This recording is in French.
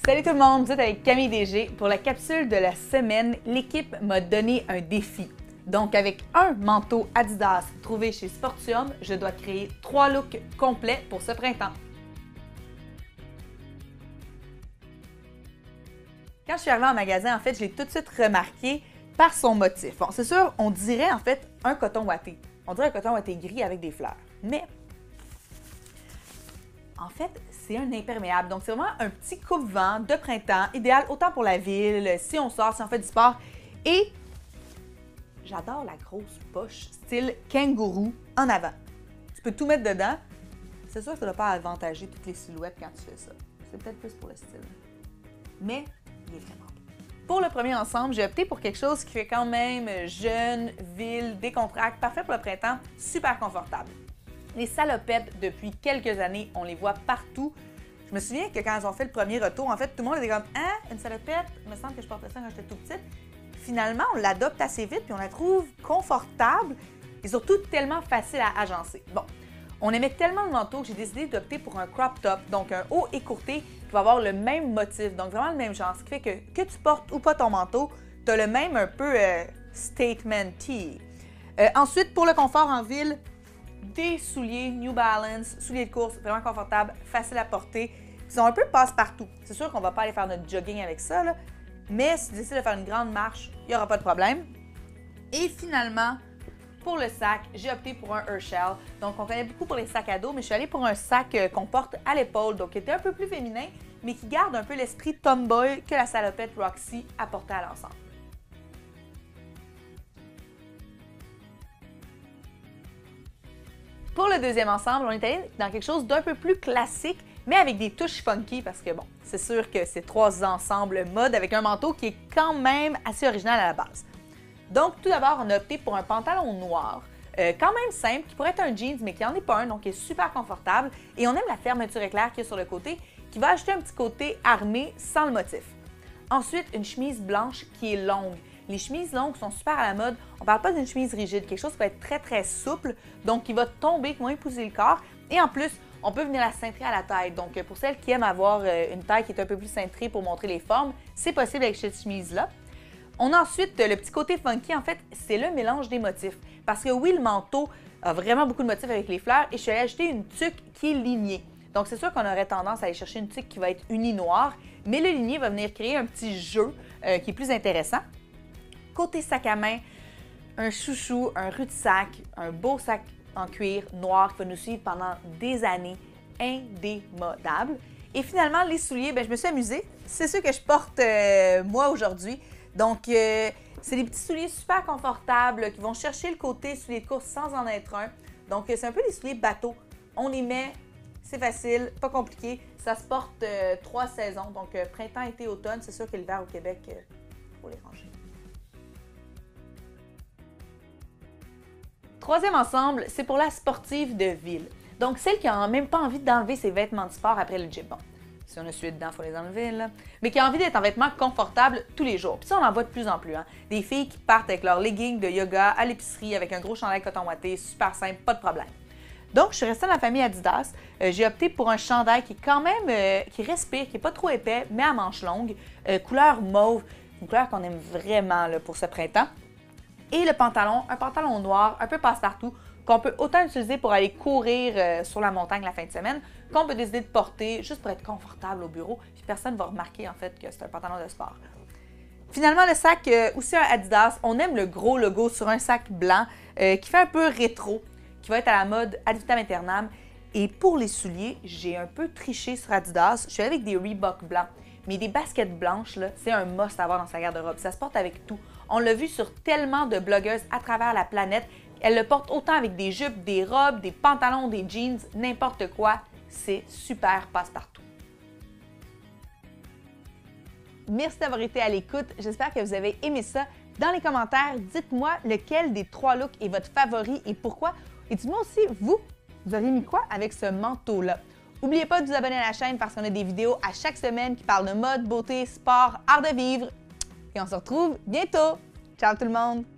Salut tout le monde, vous êtes avec Camille DG. Pour la capsule de la semaine, l'équipe m'a donné un défi. Donc avec un manteau Adidas trouvé chez Sportium, je dois créer 3 looks complets pour ce printemps. Quand je suis arrivée en magasin, en fait, je l'ai tout de suite remarqué par son motif. Bon, c'est sûr, on dirait en fait un coton ouaté. On dirait un coton ouaté gris avec des fleurs. Mais en fait, c'est un imperméable. Donc, c'est vraiment un petit coupe-vent de printemps, idéal autant pour la ville, si on sort, si on fait du sport. Et j'adore la grosse poche style kangourou en avant. Tu peux tout mettre dedans. C'est sûr que ça ne doit pas avantager toutes les silhouettes quand tu fais ça. C'est peut-être plus pour le style. Mais il est vraiment beau. Pour le premier ensemble, j'ai opté pour quelque chose qui fait quand même jeune, ville, décontracté, parfait pour le printemps, super confortable. Les salopettes, depuis quelques années, on les voit partout. Je me souviens que quand ils ont fait le premier retour, en fait, tout le monde était comme « Ah, une salopette? Il me semble que je portais ça quand j'étais tout petite. » Finalement, on l'adopte assez vite puis on la trouve confortable et surtout tellement facile à agencer. Bon, on aimait tellement le manteau que j'ai décidé d'opter pour un crop top, donc un haut écourté qui va avoir le même motif, donc vraiment le même genre. Ce qui fait que tu portes ou pas ton manteau, tu as le même un peu statement tee. Ensuite, pour le confort en ville, des souliers New Balance, souliers de course, vraiment confortables, faciles à porter. Ils sont un peu passe-partout. C'est sûr qu'on ne va pas aller faire notre jogging avec ça, là, mais si tu décides de faire une grande marche, il n'y aura pas de problème. Et finalement, pour le sac, j'ai opté pour un Herschel. Donc, on connaît beaucoup pour les sacs à dos, mais je suis allée pour un sac qu'on porte à l'épaule, donc qui était un peu plus féminin, mais qui garde un peu l'esprit tomboy que la salopette Roxy apportait à l'ensemble. Pour le deuxième ensemble, on est allé dans quelque chose d'un peu plus classique, mais avec des touches funky parce que bon, c'est sûr que c'est 3 ensembles mode avec un manteau qui est quand même assez original à la base. Donc tout d'abord, on a opté pour un pantalon noir, quand même simple, qui pourrait être un jeans, mais qui n'en est pas un, donc qui est super confortable. Et on aime la fermeture éclair qu'il y a sur le côté, qui va ajouter un petit côté armé sans le motif. Ensuite, une chemise blanche qui est longue. Les chemises longues sont super à la mode. On ne parle pas d'une chemise rigide, quelque chose qui va être très, très souple, donc qui va tomber, qui va épouser le corps. Et en plus, on peut venir la cintrer à la taille. Donc, pour celles qui aiment avoir une taille qui est un peu plus cintrée pour montrer les formes, c'est possible avec cette chemise-là. On a ensuite le petit côté funky, en fait, c'est le mélange des motifs. Parce que oui, le manteau a vraiment beaucoup de motifs avec les fleurs et je suis allée acheter une tuque qui est lignée. Donc, c'est sûr qu'on aurait tendance à aller chercher une tuque qui va être unie noire, mais le ligné va venir créer un petit jeu qui est plus intéressant. Côté sac à main, un chouchou, un rue-de-sac, un beau sac en cuir noir qui va nous suivre pendant des années, indémodable. Et finalement, les souliers, je me suis amusée. C'est ceux que je porte moi aujourd'hui. Donc, c'est des petits souliers super confortables qui vont chercher le côté souliers de course sans en être un. Donc, c'est un peu des souliers bateau. On les met, c'est facile, pas compliqué. Ça se porte 3 saisons. Donc, printemps, été, automne. C'est sûr que l'hiver au Québec, il faut les ranger. Troisième ensemble, c'est pour la sportive de ville. Donc, celle qui n'a même pas envie d'enlever ses vêtements de sport après le gym. Bon, si on a sué dedans, il faut les enlever, là. Mais qui a envie d'être en vêtements confortables tous les jours. Puis ça, on en voit de plus en plus, hein. Des filles qui partent avec leurs leggings de yoga à l'épicerie avec un gros chandail coton ouaté, super simple, pas de problème. Donc, je suis restée dans la famille Adidas. J'ai opté pour un chandail qui est quand même, qui respire, qui n'est pas trop épais, mais à manches longues, couleur mauve, une couleur qu'on aime vraiment là, pour ce printemps. Et le pantalon, un pantalon noir, un peu passe-partout, qu'on peut autant utiliser pour aller courir sur la montagne la fin de semaine, qu'on peut décider de porter juste pour être confortable au bureau, puis personne ne va remarquer en fait que c'est un pantalon de sport. Finalement, le sac, aussi un Adidas, on aime le gros logo sur un sac blanc qui fait un peu rétro, qui va être à la mode ad vitam aeternam. Et pour les souliers, j'ai un peu triché sur Adidas, je suis allée avec des Reebok blancs. Mais des baskets blanches, c'est un must à avoir dans sa garde-robe. Ça se porte avec tout. On l'a vu sur tellement de blogueuses à travers la planète. Elles le portent autant avec des jupes, des robes, des pantalons, des jeans, n'importe quoi. C'est super passe-partout. Merci d'avoir été à l'écoute. J'espère que vous avez aimé ça. Dans les commentaires, dites-moi lequel des 3 looks est votre favori et pourquoi. Et dites-moi aussi, vous auriez mis quoi avec ce manteau-là? N'oubliez pas de vous abonner à la chaîne parce qu'on a des vidéos à chaque semaine qui parlent de mode, beauté, sport, art de vivre. Et on se retrouve bientôt. Ciao tout le monde!